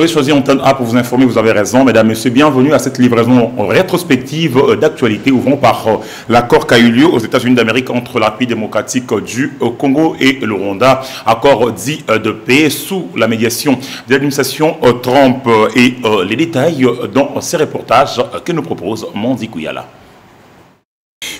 avez choisi Antenne A pour vous informer, vous avez raison, mesdames, messieurs. Bienvenue à cette livraison rétrospective d'actualité. Ouvrons par l'accord qui a eu lieu aux États-Unis d'Amérique entre la République démocratique du Congo et le Rwanda. Accord dit de paix sous la médiation de l'administration Trump. Et les détails dans ces reportages que nous propose Mondi Kouyala.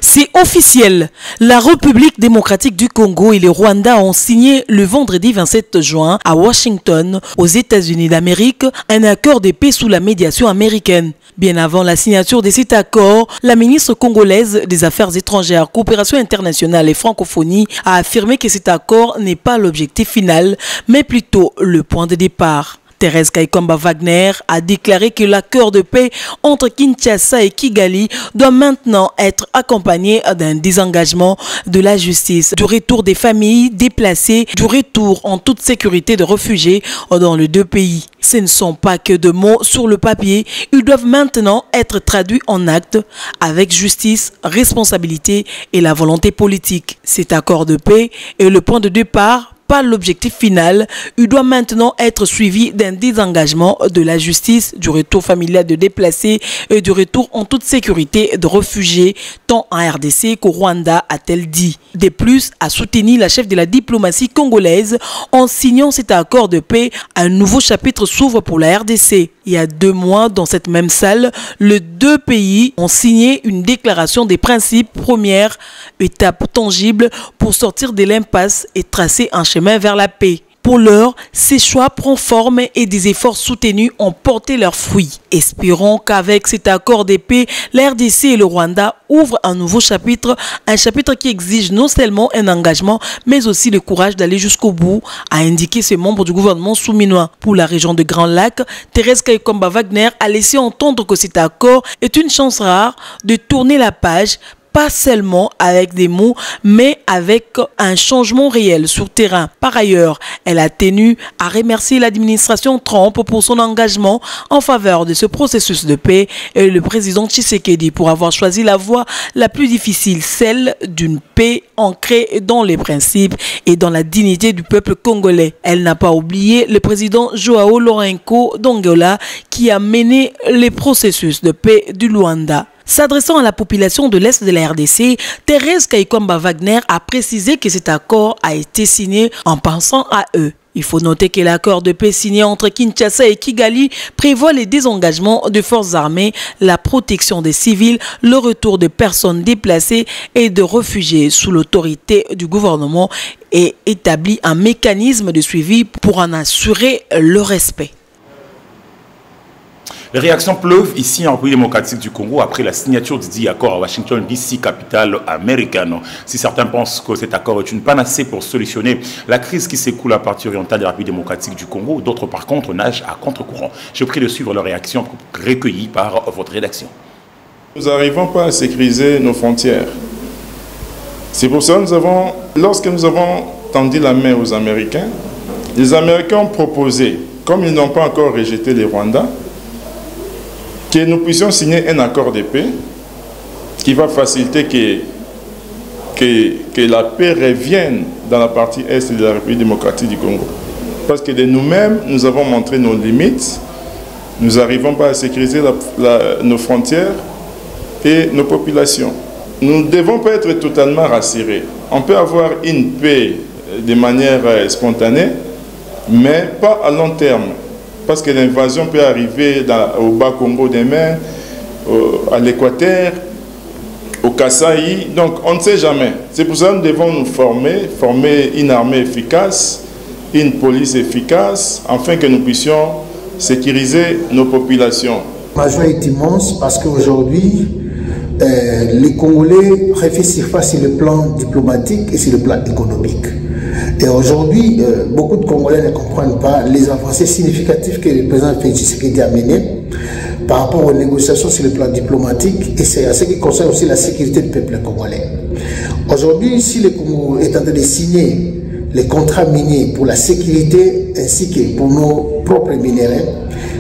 C'est officiel. La République démocratique du Congo et le Rwanda ont signé le vendredi 27 juin à Washington, aux États-Unis d'Amérique, un accord de paix sous la médiation américaine. Bien avant la signature de cet accord, la ministre congolaise des Affaires étrangères, coopération internationale et francophonie a affirmé que cet accord n'est pas l'objectif final, mais plutôt le point de départ. Thérèse Kaikomba Wagner a déclaré que l'accord de paix entre Kinshasa et Kigali doit maintenant être accompagné d'un désengagement de la justice, du retour des familles déplacées, du retour en toute sécurité de réfugiés dans les deux pays. Ce ne sont pas que de mots sur le papier, ils doivent maintenant être traduits en actes avec justice, responsabilité et la volonté politique. Cet accord de paix est le point de départ, pas l'objectif final. Il doit maintenant être suivi d'un désengagement de la justice, du retour familial de déplacés et du retour en toute sécurité de réfugiés, tant en RDC qu'au Rwanda, a-t-elle dit. De plus, a soutenu la chef de la diplomatie congolaise en signant cet accord de paix. Un nouveau chapitre s'ouvre pour la RDC. Il y a 2 mois, dans cette même salle, les deux pays ont signé une déclaration des principes, première étape tangible pour sortir de l'impasse et tracer un chemin vers la paix. Pour l'heure, ces choix prennent forme et des efforts soutenus ont porté leurs fruits. Espérons qu'avec cet accord de paix, la RDC et le Rwanda ouvrent un nouveau chapitre, un chapitre qui exige non seulement un engagement, mais aussi le courage d'aller jusqu'au bout, a indiqué ce membre du gouvernement souminois. Pour la région de Grand Lac, Thérèse Kaikomba Wagner a laissé entendre que cet accord est une chance rare de tourner la page, pas seulement avec des mots, mais avec un changement réel sur terrain. Par ailleurs, elle a tenu à remercier l'administration Trump pour son engagement en faveur de ce processus de paix et le président Tshisekedi pour avoir choisi la voie la plus difficile, celle d'une paix ancrée dans les principes et dans la dignité du peuple congolais. Elle n'a pas oublié le président Joao Lourenço d'Angola qui a mené les processus de paix du Luanda. S'adressant à la population de l'Est de la RDC, Thérèse Kaikomba Wagner a précisé que cet accord a été signé en pensant à eux. Il faut noter que l'accord de paix signé entre Kinshasa et Kigali prévoit les désengagements de forces armées, la protection des civils, le retour de personnes déplacées et de réfugiés sous l'autorité du gouvernement et établit un mécanisme de suivi pour en assurer le respect. Les réactions pleuvent ici en République démocratique du Congo après la signature du dit accord à Washington DC, capitale américaine. Si certains pensent que cet accord est une panacée pour solutionner la crise qui s'écoule à la partie orientale de la République démocratique du Congo, d'autres par contre nagent à contre-courant. Je prie de suivre leurs réactions recueillies par votre rédaction. Nous n'arrivons pas à sécuriser nos frontières. C'est pour ça que lorsque nous avons tendu la main aux Américains, les Américains ont proposé, comme ils n'ont pas encore rejeté les Rwandais, que nous puissions signer un accord de paix qui va faciliter que la paix revienne dans la partie est de la République démocratique du Congo. Parce que de nous-mêmes, nous avons montré nos limites, nous n'arrivons pas à sécuriser nos frontières et nos populations. Nous ne devons pas être totalement rassurés. On peut avoir une paix de manière spontanée, mais pas à long terme. Parce que l'invasion peut arriver au Bas-Congo demain, à l'Équateur, au Kasaï. Donc on ne sait jamais. C'est pour ça que nous devons nous former une armée efficace, une police efficace, afin que nous puissions sécuriser nos populations. Ma joie est immense parce qu'aujourd'hui, les Congolais refait surface sur le plan diplomatique et sur le plan économique. Et aujourd'hui, beaucoup de Congolais ne comprennent pas les avancées significatives que le président Félix Tshisekedi a menées par rapport aux négociations sur le plan diplomatique et c'est à ce qui concerne aussi la sécurité du peuple congolais. Aujourd'hui, si le Congo est en train de signer les contrats miniers pour la sécurité ainsi que pour nos propres minéraux,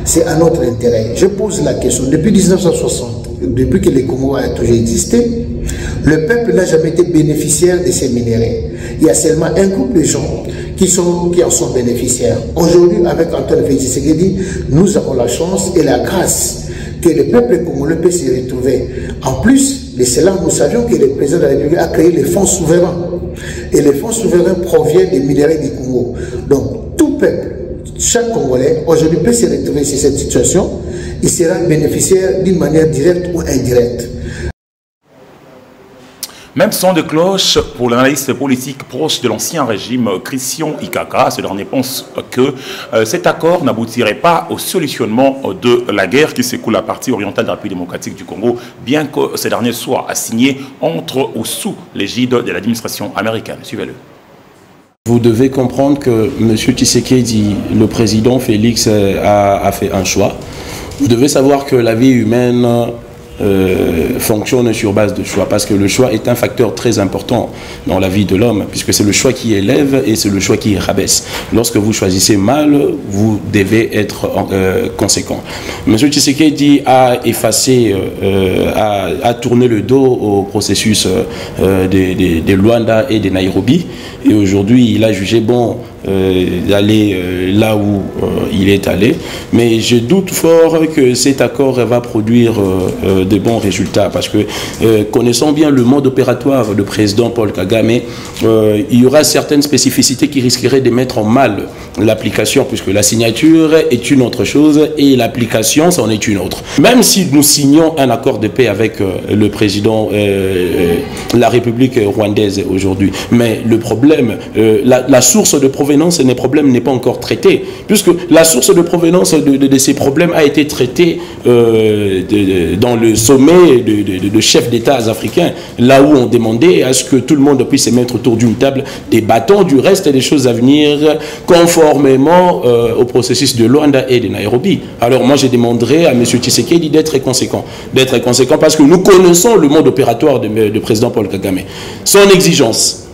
c'est à notre intérêt. Je pose la question, depuis 1960, depuis que le Congo a toujours existé, le peuple n'a jamais été bénéficiaire de ces minéraux. Il y a seulement un groupe de gens qui en sont bénéficiaires. Aujourd'hui, avec Antoine Félix Tshisekedi, nous avons la chance et la grâce que le peuple congolais peut s'y retrouver. En plus de cela, nous savions que le président de la République a créé les fonds souverains. Et les fonds souverains proviennent des minéraux du Congo. Donc, tout peuple, chaque Congolais, aujourd'hui peut se retrouver sur cette situation. Il sera bénéficiaire d'une manière directe ou indirecte. Même son de cloche pour l'analyste politique proche de l'ancien régime, Christian Ikaka. Ce dernier pense que cet accord n'aboutirait pas au solutionnement de la guerre qui secoue la partie orientale de la République démocratique du Congo, bien que ce dernier soit assigné entre ou sous l'égide de l'administration américaine. Suivez-le. Vous devez comprendre que M. Tshisekedi, le président Félix, a fait un choix. Vous devez savoir que la vie humaine fonctionne sur base de choix, parce que le choix est un facteur très important dans la vie de l'homme, puisque c'est le choix qui élève et c'est le choix qui rabaisse. Lorsque vous choisissez mal, vous devez être conséquent. M. Tshisekedi a effacé, a tourné le dos au processus de Luanda et de Nairobi, et aujourd'hui il a jugé bon d'aller là où il est allé, mais je doute fort que cet accord va produire de bons résultats, parce que connaissant bien le mode opératoire du président Paul Kagame, il y aura certaines spécificités qui risqueraient de mettre en mal l'application, puisque la signature est une autre chose et l'application c'en est une autre. Même si nous signons un accord de paix avec le président la République rwandaise aujourd'hui, mais le problème, la source de provenance des problèmes n'est pas encore traitée, puisque la source de provenance de ces problèmes a été traitée dans le sommet de chefs d'État africains, là où on demandait à ce que tout le monde puisse se mettre autour d'une table, débattant du reste des choses à venir conformément au processus de Luanda et de Nairobi. Alors moi je demanderai à M. Tshisekedi d'être conséquent parce que nous connaissons le mode opératoire du président Paul Kagame. Son exigence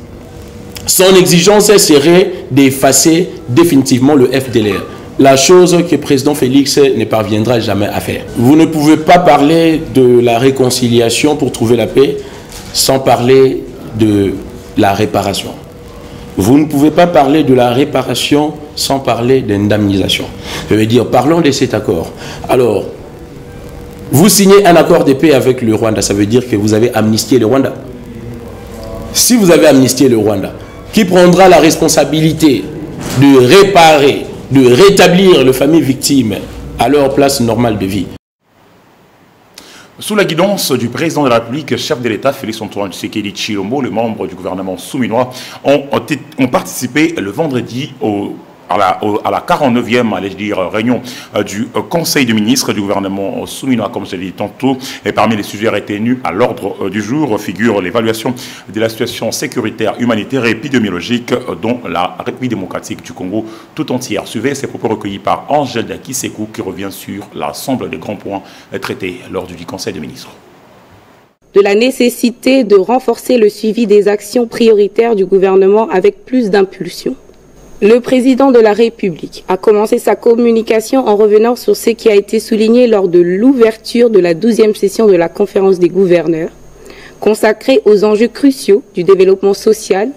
serait d'effacer définitivement le FDLR. La chose que le président Félix ne parviendra jamais à faire. Vous ne pouvez pas parler de la réconciliation pour trouver la paix sans parler de la réparation. Vous ne pouvez pas parler de la réparation sans parler d'indemnisation. Je veux dire, parlons de cet accord. Alors, vous signez un accord de paix avec le Rwanda, ça veut dire que vous avez amnistié le Rwanda. Si vous avez amnistié le Rwanda, qui prendra la responsabilité de réparer, de rétablir les familles victimes à leur place normale de vie? Sous la guidance du président de la République, chef de l'État, Félix-Antoine Tshisekedi Tshilombo, les membres du gouvernement souminois ont participé le vendredi à la 49e, allais-je dire, réunion du Conseil des ministres du gouvernement souminois, comme je l'ai dit tantôt. Et parmi les sujets retenus à l'ordre du jour figure l'évaluation de la situation sécuritaire, humanitaire et épidémiologique dont la République démocratique du Congo tout entière. Suivez ces propos recueillis par Angèle Dakisekou qui revient sur l'ensemble des grands points traités lors du Conseil des ministres. De la nécessité de renforcer le suivi des actions prioritaires du gouvernement avec plus d'impulsion. Le président de la République a commencé sa communication en revenant sur ce qui a été souligné lors de l'ouverture de la 12e session de la conférence des gouverneurs. Consacrée aux enjeux cruciaux du développement social,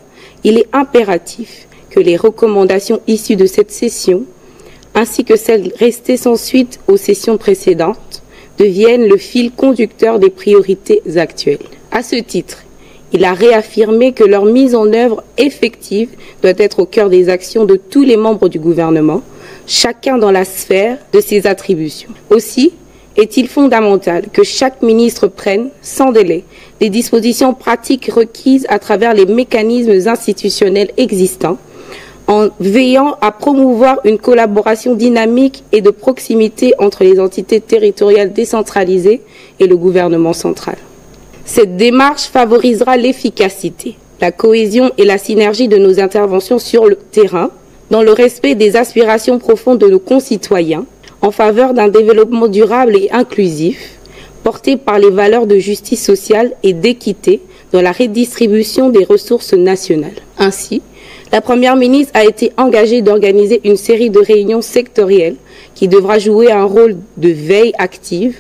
il est impératif que les recommandations issues de cette session, ainsi que celles restées sans suite aux sessions précédentes, deviennent le fil conducteur des priorités actuelles. À ce titre, il a réaffirmé que leur mise en œuvre effective doit être au cœur des actions de tous les membres du gouvernement, chacun dans la sphère de ses attributions. Aussi, est-il fondamental que chaque ministre prenne, sans délai, les dispositions pratiques requises à travers les mécanismes institutionnels existants, en veillant à promouvoir une collaboration dynamique et de proximité entre les entités territoriales décentralisées et le gouvernement central. Cette démarche favorisera l'efficacité, la cohésion et la synergie de nos interventions sur le terrain, dans le respect des aspirations profondes de nos concitoyens, en faveur d'un développement durable et inclusif, porté par les valeurs de justice sociale et d'équité dans la redistribution des ressources nationales. Ainsi, la Première ministre a été engagée d'organiser une série de réunions sectorielles qui devra jouer un rôle de veille active,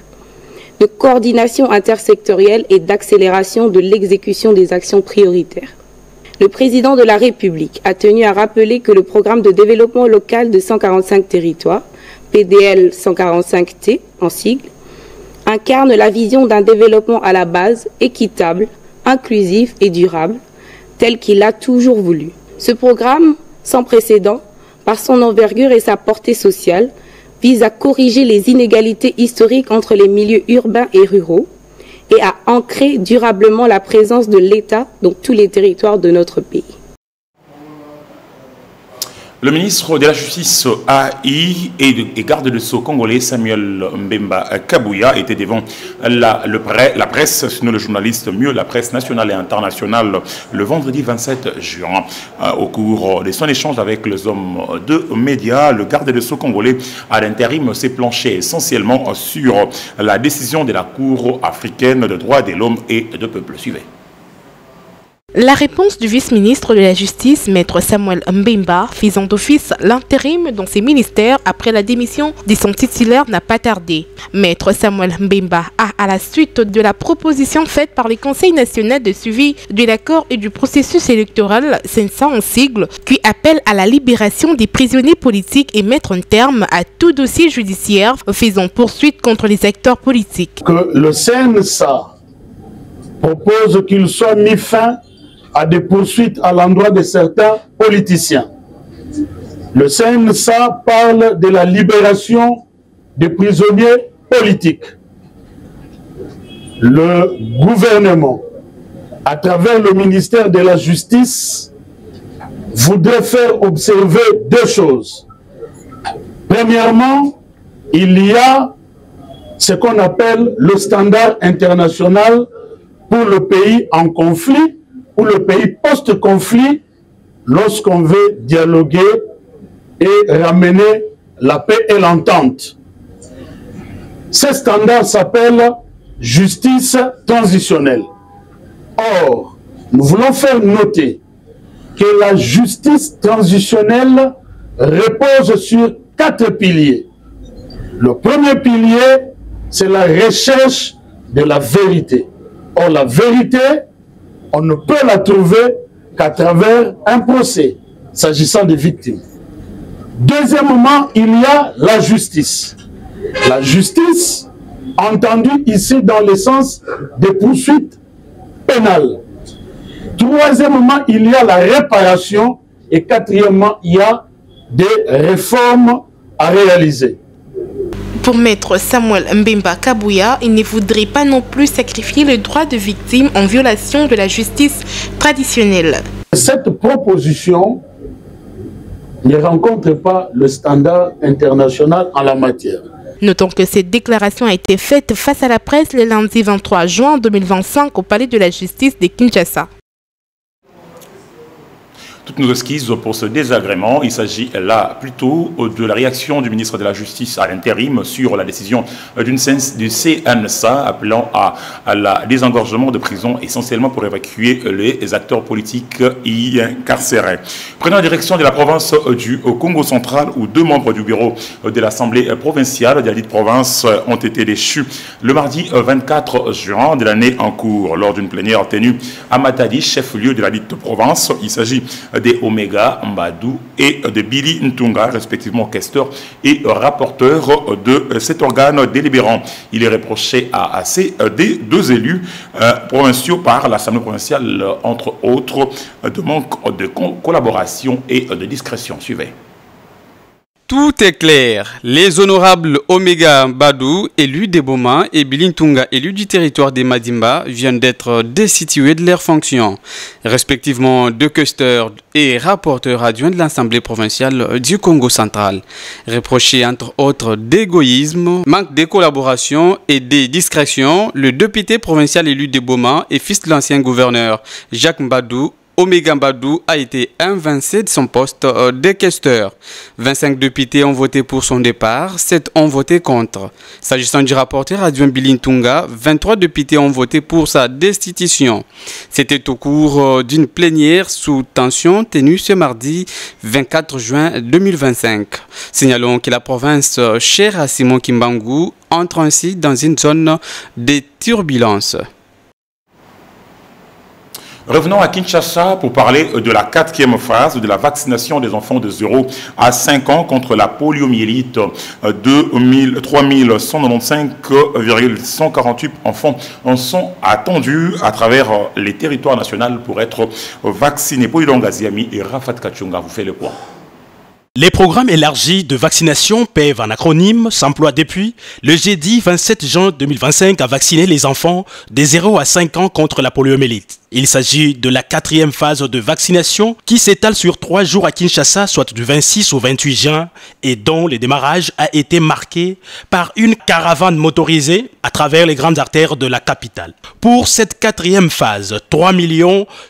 de coordination intersectorielle et d'accélération de l'exécution des actions prioritaires. Le président de la République a tenu à rappeler que le programme de développement local de 145 territoires, PDL 145T en sigle, incarne la vision d'un développement à la base équitable, inclusif et durable, tel qu'il a toujours voulu. Ce programme, sans précédent, par son envergure et sa portée sociale, vise à corriger les inégalités historiques entre les milieux urbains et ruraux et à ancrer durablement la présence de l'État dans tous les territoires de notre pays. Le ministre de la Justice AI et garde de Sceaux congolais Samuel Mbemba Kabouya était devant la presse, sinon le journaliste mieux, la presse nationale et internationale, le vendredi 27 juin. Au cours de son échange avec les hommes de médias, le garde de Sceaux congolais à l'intérim s'est planché essentiellement sur la décision de la Cour africaine de droits de l'homme et de peuple. Suivez. La réponse du vice-ministre de la Justice, Maître Samuel Mbemba, faisant office l'intérim dans ses ministères après la démission de son titulaire, n'a pas tardé. Maître Samuel Mbemba a, à la suite de la proposition faite par le Conseil national de suivi de l'accord et du processus électoral, CENSA en sigle, qui appelle à la libération des prisonniers politiques et mettre un terme à tout dossier judiciaire faisant poursuite contre les acteurs politiques. Que le CNSA propose qu'il soit mis fin à des poursuites à l'endroit de certains politiciens. Le CNSA parle de la libération des prisonniers politiques. Le gouvernement, à travers le ministère de la Justice, voudrait faire observer deux choses. Premièrement, il y a ce qu'on appelle le standard international pour le pays en conflit, ou le pays post-conflit, lorsqu'on veut dialoguer et ramener la paix et l'entente. Ce standard s'appelle justice transitionnelle. Or, nous voulons faire noter que la justice transitionnelle repose sur 4 piliers. Le premier pilier, c'est la recherche de la vérité. Or, la vérité, on ne peut la trouver qu'à travers un procès, s'agissant des victimes. Deuxièmement, il y a la justice. La justice, entendue ici dans le sens des poursuites pénales. Troisièmement, il y a la réparation. Et quatrièmement, il y a des réformes à réaliser. Pour Maître Samuel Mbemba Kabouya, il ne voudrait pas non plus sacrifier le droit de victime en violation de la justice traditionnelle. Cette proposition ne rencontre pas le standard international en la matière. Notons que cette déclaration a été faite face à la presse le lundi 23 juin 2025 au Palais de la Justice de Kinshasa. Toutes nos excuses pour ce désagrément. Il s'agit là plutôt de la réaction du ministre de la Justice à l'intérim sur la décision du CNSA appelant à la désengorgement de prison essentiellement pour évacuer les acteurs politiques y incarcérés. Prenant la direction de la province du Congo central où 2 membres du bureau de l'Assemblée provinciale de la dite province ont été déchus le mardi 24 juin de l'année en cours lors d'une plénière tenue à Matadi, chef-lieu de la dite province. Il s'agit des Omega Mbadou et de Billy Ntunga, respectivement questeur et rapporteur de cet organe délibérant. Il est reproché à ces 2 élus provinciaux par l'Assemblée provinciale, entre autres, de manque de collaboration et de discrétion. Suivez. Tout est clair. Les honorables Omega Mbadou, élus des Boma, et Bilintunga, élus du territoire des Madimba, viennent d'être destitués de leurs fonctions, respectivement de questeurs et rapporteurs adjoints de l'Assemblée provinciale du Congo central. Reprochés entre autres d'égoïsme, manque de collaboration et de discrétion, le député provincial élu des Boma et fils de l'ancien gouverneur Jacques Mbadou, Omega Mbadou a été invincé de son poste de questeur. 25 députés ont voté pour son départ, 7 ont voté contre. S'agissant du rapporteur adjoint Bilintunga, 23 députés ont voté pour sa destitution. C'était au cours d'une plénière sous tension tenue ce mardi 24 juin 2025. Signalons que la province chère à Simon Kimbangu entre ainsi dans une zone de turbulence. Revenons à Kinshasa pour parler de la 4e phase de la vaccination des enfants de 0 à 5 ans contre la poliomyélite. 3195,148 enfants en sont attendus à travers les territoires nationaux pour être vaccinés. Polydon Gaziami et Rafat Kachunga vous fait le point. Les programmes élargis de vaccination, PEV en acronyme, s'emploient depuis le jeudi 27 juin 2025 à vacciner les enfants de 0 à 5 ans contre la poliomyélite. Il s'agit de la 4e phase de vaccination qui s'étale sur 3 jours à Kinshasa, soit du 26 au 28 juin, et dont le démarrage a été marqué par une caravane motorisée à travers les grandes artères de la capitale. Pour cette 4e phase, 3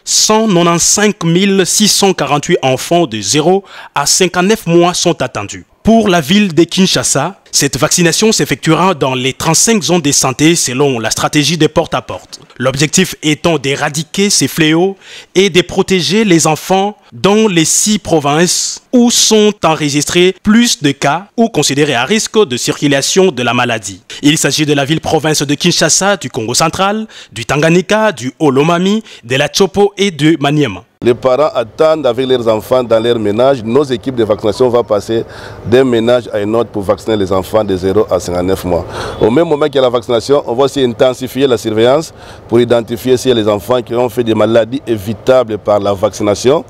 195 648 enfants de 0 à 59 mois sont attendus. Pour la ville de Kinshasa, cette vaccination s'effectuera dans les 35 zones de santé selon la stratégie de porte-à-porte. L'objectif étant d'éradiquer ces fléaux et de protéger les enfants dans les 6 provinces où sont enregistrés plus de cas ou considérés à risque de circulation de la maladie. Il s'agit de la ville-province de Kinshasa, du Congo central, du Tanganyika, du Haut-Lomami, de la Tchopo et de Maniema. Les parents attendent avec leurs enfants dans leur ménage. Nos équipes de vaccination vont passer d'un ménage à un autre pour vacciner les enfants de 0 à 59 mois. Au même moment qu'il y a la vaccination, on va aussi intensifier la surveillance pour identifier s'il y a les enfants qui ont fait des maladies évitables par la vaccination.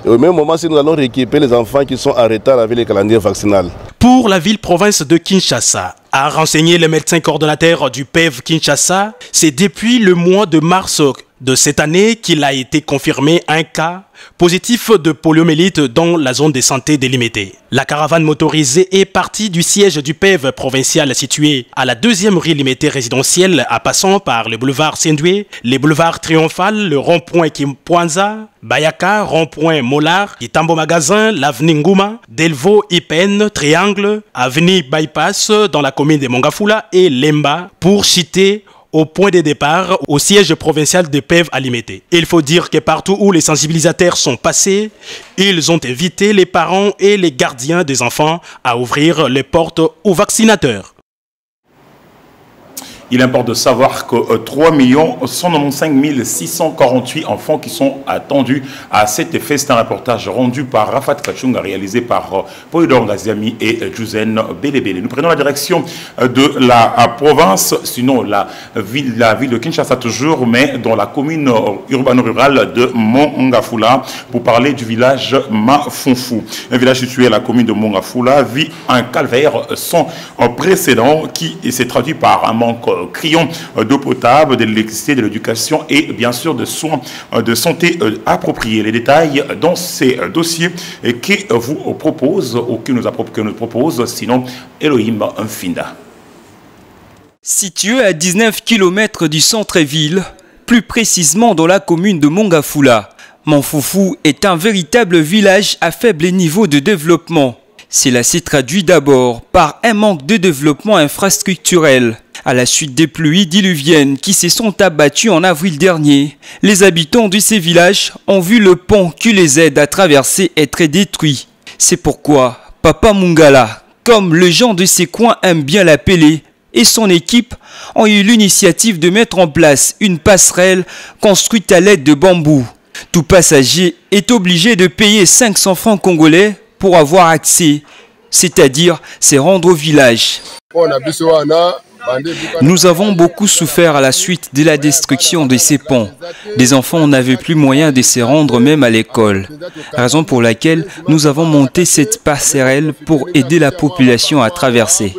Et au même moment, si nous allons rééquiper les enfants qui sont en retard avec les calendriers vaccinaux. Pour la ville-province de Kinshasa, a renseigné le médecin coordonnateur du PEV Kinshasa, c'est depuis le mois de mars de cette année qu'il a été confirmé un cas positif de poliomyélite dans la zone de santé délimitée. La caravane motorisée est partie du siège du PEV provincial situé à la 2e rue limitée résidentielle en passant par le boulevard Sendoué, les boulevards Triomphal, le rond-point Kimpoanza, Bayaka, rond-point Molar, Itambo Magasin, l'avenue Ngouma, Delvaux, Ipen, Triangle, avenue Bypass dans la commune de Mongafula et Lemba pour citer au point de départ au siège provincial de PEV à Limité. Il faut dire que partout où les sensibilisateurs sont passés, ils ont invité les parents et les gardiens des enfants à ouvrir les portes aux vaccinateurs. Il importe de savoir que 3 195 648 enfants qui sont attendus à cet effet. C'est un reportage rendu par Rafat Kachunga, réalisé par Polydor Gaziami et Juzen Belebele. Nous prenons la direction de la province, sinon la ville de Kinshasa toujours, mais dans la commune urbano-rurale de Mongafula, pour parler du village Mafonfou. Un village situé à la commune de Mongafula vit un calvaire sans précédent qui s'est traduit par un manque criant d'eau potable, de l'électricité, de l'éducation et bien sûr de soins de santé appropriés. Les détails dans ces dossiers que vous propose ou que nous propose, sinon Elohim Mfinda. Situé à 19 km du centre-ville, plus précisément dans la commune de Mongafula, Mafonfou est un véritable village à faible niveau de développement. Cela s'est traduit d'abord par un manque de développement infrastructurel. À la suite des pluies diluviennes qui se sont abattues en avril dernier, les habitants de ces villages ont vu le pont qui les aide à traverser être détruit. C'est pourquoi Papa Mungala, comme les gens de ces coins aiment bien l'appeler, et son équipe ont eu l'initiative de mettre en place une passerelle construite à l'aide de bambou. Tout passager est obligé de payer 500 francs congolais pour avoir accès, c'est-à-dire se rendre au village. Nous avons beaucoup souffert à la suite de la destruction de ces ponts. Les enfants n'avaient plus moyen de se rendre même à l'école. Raison pour laquelle nous avons monté cette passerelle pour aider la population à traverser.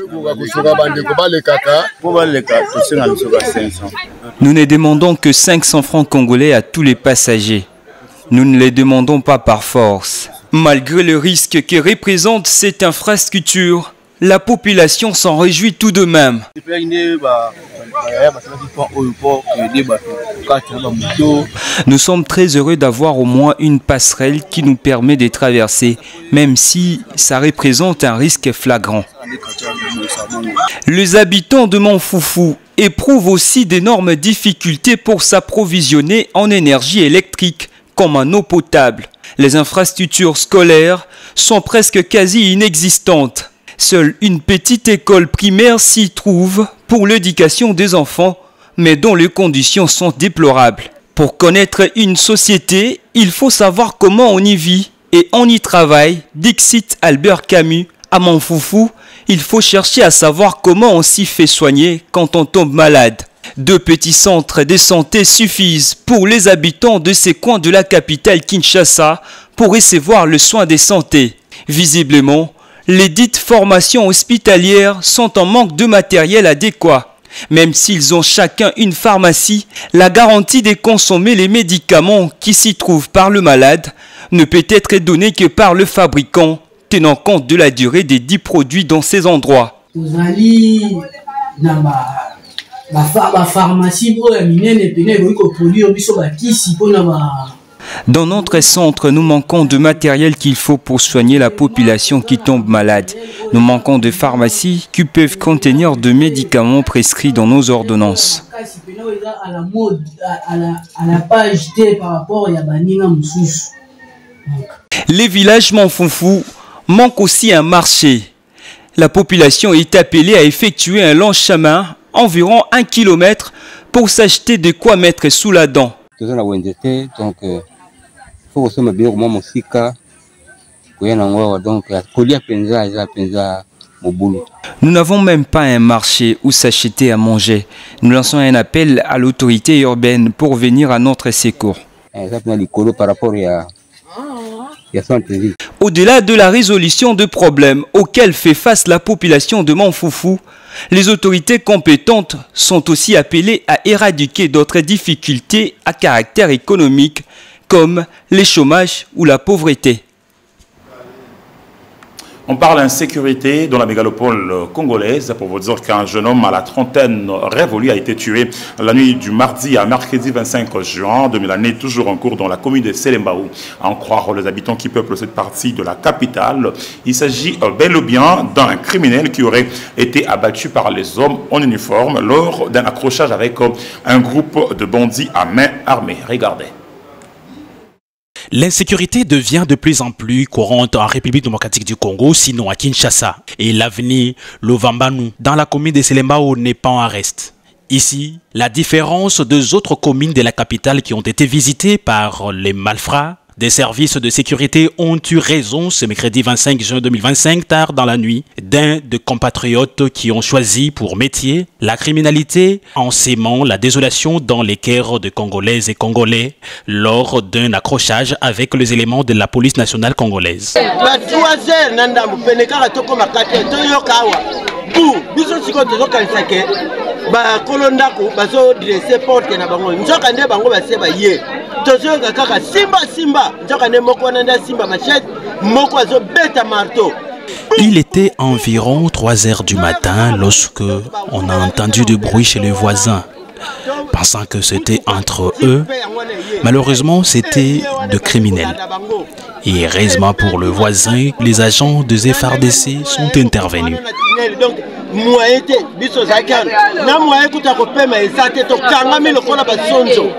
Nous ne demandons que 500 francs congolais à tous les passagers. Nous ne les demandons pas par force. Malgré le risque que représente cette infrastructure, la population s'en réjouit tout de même. Nous sommes très heureux d'avoir au moins une passerelle qui nous permet de traverser, même si ça représente un risque flagrant. Les habitants de Mafonfou éprouvent aussi d'énormes difficultés pour s'approvisionner en énergie électrique, comme en eau potable. Les infrastructures scolaires sont presque quasi inexistantes. Seule une petite école primaire s'y trouve pour l'éducation des enfants, mais dont les conditions sont déplorables. Pour connaître une société, il faut savoir comment on y vit et on y travaille. Dixit Albert Camus, à Montfoufou, il faut chercher à savoir comment on s'y fait soigner quand on tombe malade. 2 petits centres de santé suffisent pour les habitants de ces coins de la capitale Kinshasa pour recevoir le soin de santé. Visiblement, les dites formations hospitalières sont en manque de matériel adéquat. Même s'ils ont chacun une pharmacie, la garantie de consommer les médicaments qui s'y trouvent par le malade ne peut être donnée que par le fabricant, tenant compte de la durée des 10 produits dans ces endroits. Dans notre centre, nous manquons de matériel qu'il faut pour soigner la population qui tombe malade. Nous manquons de pharmacies qui peuvent contenir de médicaments prescrits dans nos ordonnances. Les villages Montfoufou manquent aussi un marché. La population est appelée à effectuer un long chemin, environ 1 kilomètre, pour s'acheter de quoi mettre sous la dent. Nous n'avons même pas un marché où s'acheter à manger. Nous lançons un appel à l'autorité urbaine pour venir à notre secours. Au-delà de la résolution de problèmes auxquels fait face la population de Montfoufou, les autorités compétentes sont aussi appelées à éradiquer d'autres difficultés à caractère économique comme le chômage ou la pauvreté. On parle d'insécurité dans la mégalopole congolaise pour vous dire qu'un jeune homme à la trentaine révolue a été tué la nuit du mardi à mercredi 25 juin 2000, toujours en cours dans la commune de Selembao. À en croire les habitants qui peuplent cette partie de la capitale, il s'agit bel et bien d'un criminel qui aurait été abattu par les hommes en uniforme lors d'un accrochage avec un groupe de bandits à main armée. Regardez. L'insécurité devient de plus en plus courante en République démocratique du Congo, sinon à Kinshasa. Et l'avenir Lovambanu, dans la commune de Selembao, n'est pas en reste. Ici, la différence des autres communes de la capitale qui ont été visitées par les malfrats, des services de sécurité ont eu raison ce mercredi 25 juin 2025, tard dans la nuit, d'un de compatriotes qui ont choisi pour métier la criminalité en sémant la désolation dans les cœurs de Congolaises et Congolais lors d'un accrochage avec les éléments de la police nationale congolaise. Il était environ 3 heures du matin lorsque on a entendu du bruit chez les voisins. Pensant que c'était entre eux, malheureusement c'était de criminels. Et heureusement pour le voisin, les agents de FARDC sont intervenus.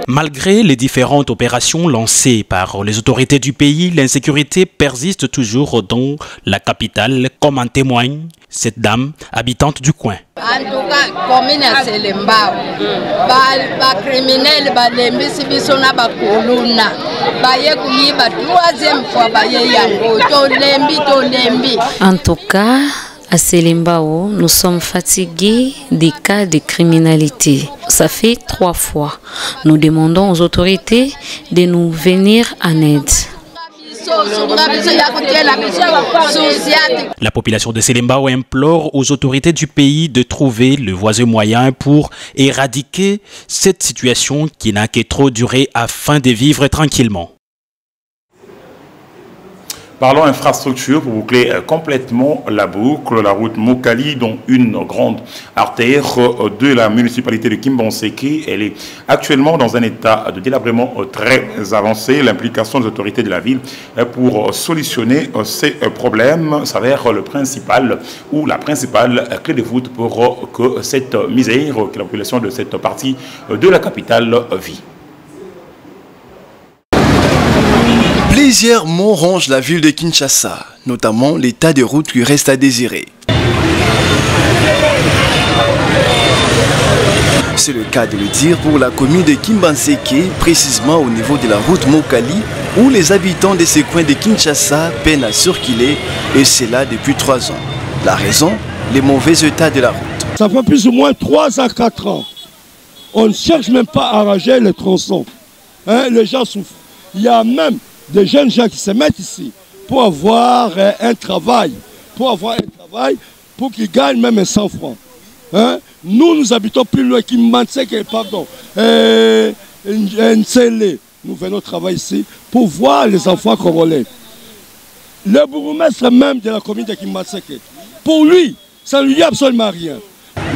Malgré les différentes opérations lancées par les autorités du pays, l'insécurité persiste toujours dans la capitale, comme en témoigne cette dame habitante du coin. En tout cas, commune à Selembao, les criminels, les mbisi-bisona, les koluna, troisième fois, en tout cas, à Selembao, nous sommes fatigués des cas de criminalité. Ça fait 3 fois. Nous demandons aux autorités de nous venir en aide. La population de Selembao implore aux autorités du pays de trouver le voisin moyen pour éradiquer cette situation qui n'a que trop duré afin de vivre tranquillement. Parlons infrastructure pour boucler complètement la boucle. La route Mokali, dont une grande artère de la municipalité de Kimbonseke, elle est actuellement dans un état de délabrement très avancé. L'implication des autorités de la ville pour solutionner ces problèmes s'avère le principal ou la principale clé de voûte pour que cette misère que la population de cette partie de la capitale vit. Plusieurs mots rongent la ville de Kinshasa, notamment l'état de route qui reste à désirer. C'est le cas de le dire pour la commune de Kimbanseke, précisément au niveau de la route Mokali, où les habitants de ces coins de Kinshasa peinent à circuler, et c'est là depuis 3 ans. La raison, les mauvais états de la route. Ça fait plus ou moins 3 à 4 ans. On ne cherche même pas à arranger les tronçons. Les gens souffrent. Il y a même des jeunes gens qui se mettent ici pour avoir un travail. Pour qu'ils gagnent même 100 francs. Nous habitons plus loin Kimbanseke, pardon. Ntsele. Nous venons travailler ici pour voir les enfants congolais. Le bourgmestre même de la commune de Kimbanseke, pour lui, ça ne lui dit absolument rien.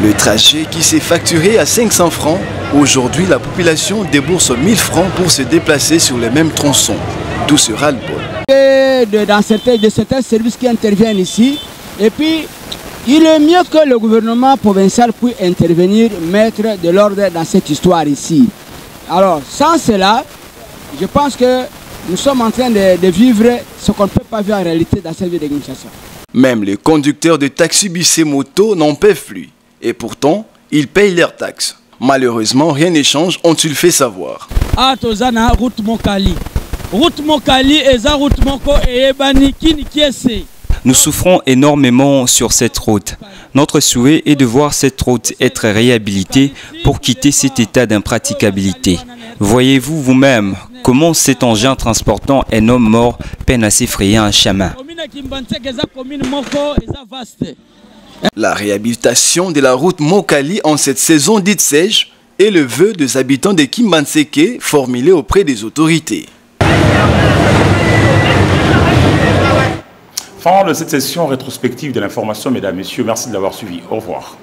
Le trajet qui s'est facturé à 500 francs, aujourd'hui la population débourse 1000 francs pour se déplacer sur les mêmes tronçons. D'où sera le bol. Dans certains services qui interviennent ici, et puis il est mieux que le gouvernement provincial puisse intervenir, mettre de l'ordre dans cette histoire ici. Alors sans cela, je pense que nous sommes en train de vivre ce qu'on ne peut pas vivre en réalité dans cette ville de Kinshasa. Même les conducteurs de taxi bus et moto n'en peuvent plus. Et pourtant, ils payent leurs taxes. Malheureusement, rien n'échange, ont-ils fait savoir. Tozana route Mokali. Route Mokali et za route Moko et Ebani Kiese. Nous souffrons énormément sur cette route. Notre souhait est de voir cette route être réhabilitée pour quitter cet état d'impraticabilité. Voyez-vous vous-même comment cet engin transportant un homme mort peine à s'effrayer un chemin. La réhabilitation de la route Mokali en cette saison dite sèche est le vœu des habitants de Kimbanseke formulé auprès des autorités. Fin de cette session rétrospective de l'information, mesdames, messieurs. Merci de l'avoir suivi. Au revoir.